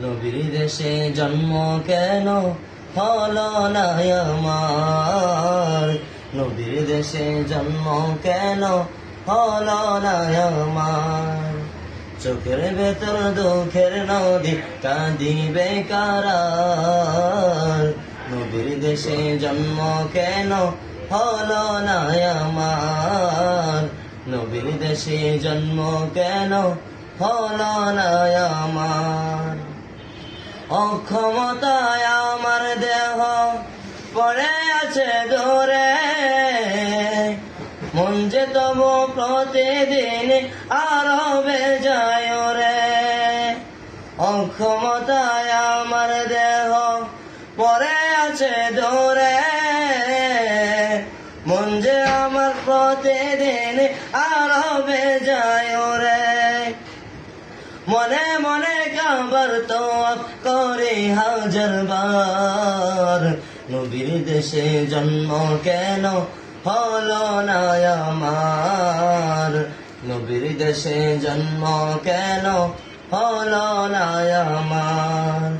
নবীর দেশে জন্ম কেন হলো না আমার, নবীর দেশে জন্ম কেন হলো না আমার। চোখের ভেতর দুঃখের নদী কাঁদিবে কারা, নবীর দেশে জন্ম কেন হলো না আমার, নবীর দেশে জন্ম কেন হলো না আমার। অক্ষমতায় আমার দেহ পড়ে আছে দূরে, মন যে তব প্রতিদিন আরো বেজায় রে। অক্ষমতায় আমার দেহ পড়ে আছে দূরে, মন যে আমার প্রতিদিন আরো বেজায় রে। মনে মনে কাবার তওয়াফ করে হাজার বার, নবীর দেশে জন্ম কেন হলো না আমার, নবীর দেশে জন্ম কেন হলো না আমার।